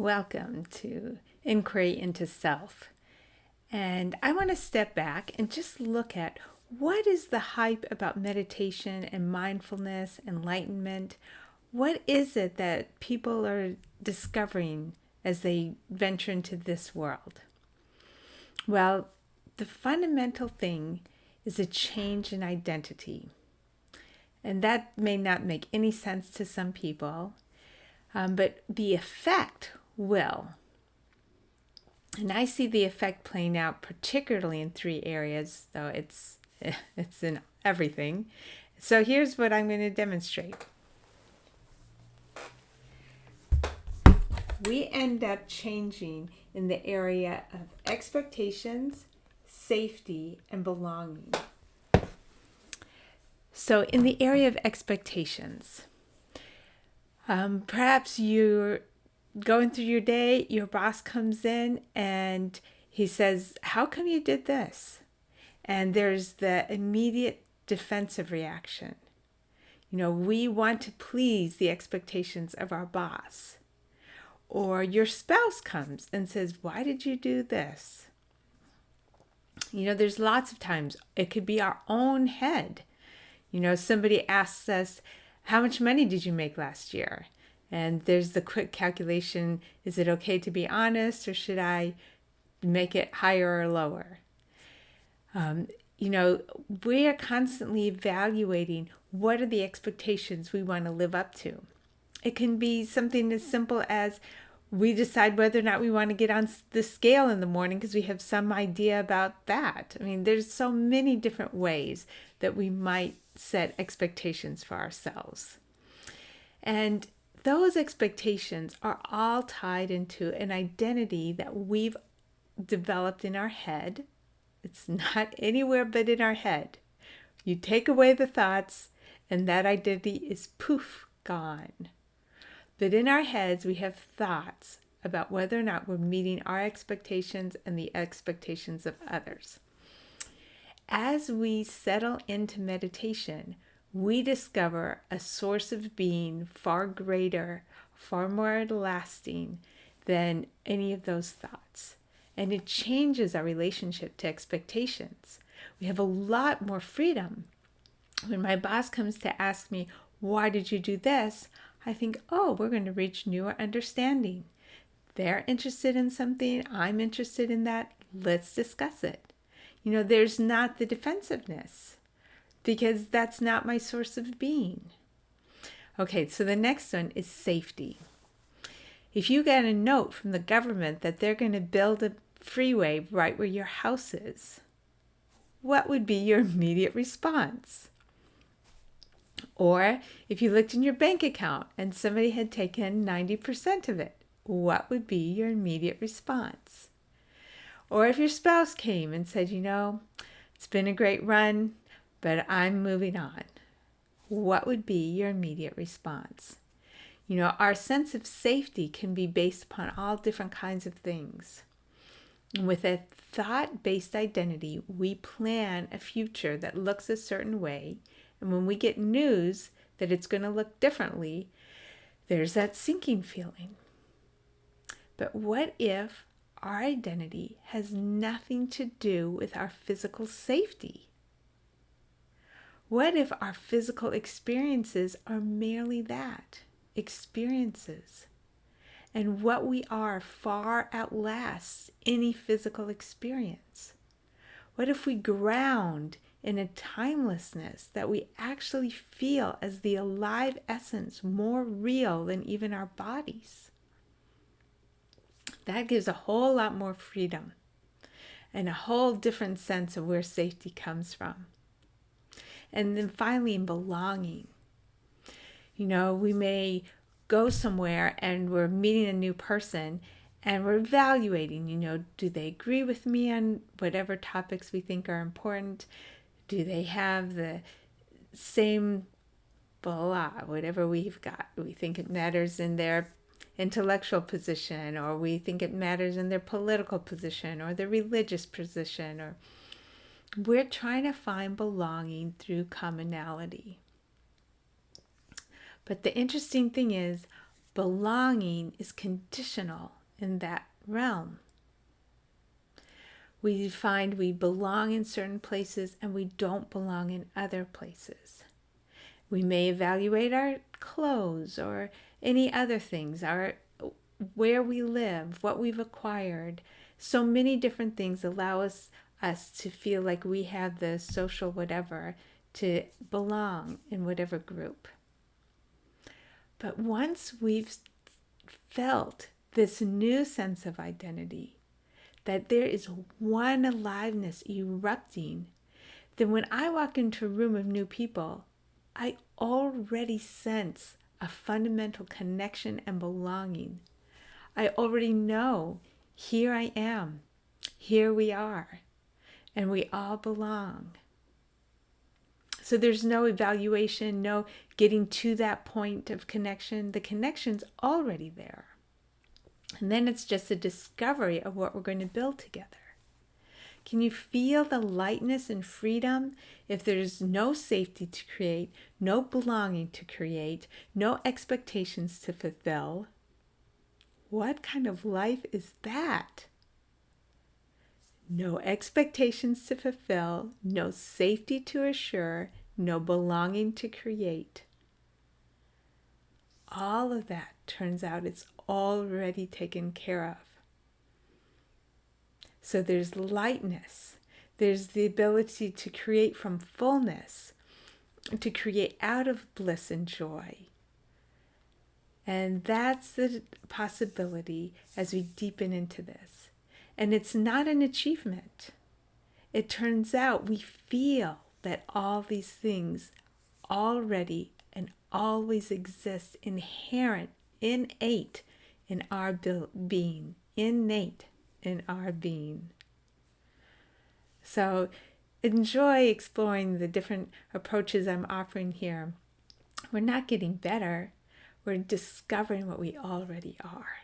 Welcome to Inquiry into Self. And I want to step back and just look at what is the hype about meditation and mindfulness, enlightenment? What is it that people are discovering as they venture into this world? Well, the fundamental thing is a change in identity. And that may not make any sense to some people, but the effect will. And I see the effect playing out particularly in three areas, though it's in everything. So here's what I'm going to demonstrate. We end up changing in the area of expectations, safety, and belonging. So in the area of expectations, perhaps you're going through your day, your boss comes in and he says, "How come you did this?" And there's the immediate defensive reaction. We want to please the expectations of our boss. Or your spouse comes and says, "Why did you do this?" There's lots of times it could be our own head. Somebody asks us, "How much money did you make last year?" And there's the quick calculation, is it okay to be honest or should I make it higher or lower? We are constantly evaluating what are the expectations we want to live up to. It can be something as simple as we decide whether or not we want to get on the scale in the morning because we have some idea about that. There's so many different ways that we might set expectations for ourselves. And those expectations are all tied into an identity that we've developed in our head. It's not anywhere but in our head. You take away the thoughts and that identity is poof, gone. But in our heads, we have thoughts about whether or not we're meeting our expectations and the expectations of others. As we settle into meditation, we discover a source of being far greater, far more lasting than any of those thoughts. And it changes our relationship to expectations. We have a lot more freedom. When my boss comes to ask me, "Why did you do this?" I think, we're going to reach newer understanding. They're interested in something, I'm interested in that, let's discuss it. There's not the defensiveness because that's not my source of being. Okay, so the next one is safety. If you get a note from the government that they're going to build a freeway right where your house is, what would be your immediate response? Or if you looked in your bank account and somebody had taken 90% of it, what would be your immediate response? Or if your spouse came and said, "It's been a great run, but I'm moving on," what would be your immediate response? Our sense of safety can be based upon all different kinds of things. With a thought-based identity, we plan a future that looks a certain way, and when we get news that it's going to look differently, there's that sinking feeling. But what if our identity has nothing to do with our physical safety? What if our physical experiences are merely that, experiences? And what we are far outlasts any physical experience. What if we ground in a timelessness that we actually feel as the alive essence, more real than even our bodies? That gives a whole lot more freedom and a whole different sense of where safety comes from. And then finally, in belonging. We may go somewhere and we're meeting a new person and we're evaluating, do they agree with me on whatever topics we think are important? Do they have the same blah, whatever we've got? We think it matters in their intellectual position, or we think it matters in their political position or their religious position, or we're trying to find belonging through commonality. But the interesting thing is, belonging is conditional in that realm. We find we belong in certain places and we don't belong in other places. We may evaluate our clothes or any other things, where we live, what we've acquired. So many different things allow us to feel like we have the social whatever to belong in whatever group. But once we've felt this new sense of identity, that there is one aliveness erupting, then when I walk into a room of new people, I already sense a fundamental connection and belonging. I already know, here I am, here we are, and we all belong. So there's no evaluation, no getting to that point of connection. The connection's already there. And then it's just a discovery of what we're going to build together. Can you feel the lightness and freedom if there's no safety to create, no belonging to create, no expectations to fulfill? What kind of life is that? No expectations to fulfill, no safety to assure, no belonging to create. All of that turns out it's already taken care of. So there's lightness, there's the ability to create from fullness, to create out of bliss and joy. And that's the possibility as we deepen into this. And it's not an achievement. It turns out we feel that all these things already and always exist, inherent, innate in our being, innate in our being. So enjoy exploring the different approaches I'm offering here. We're not getting better. We're discovering what we already are.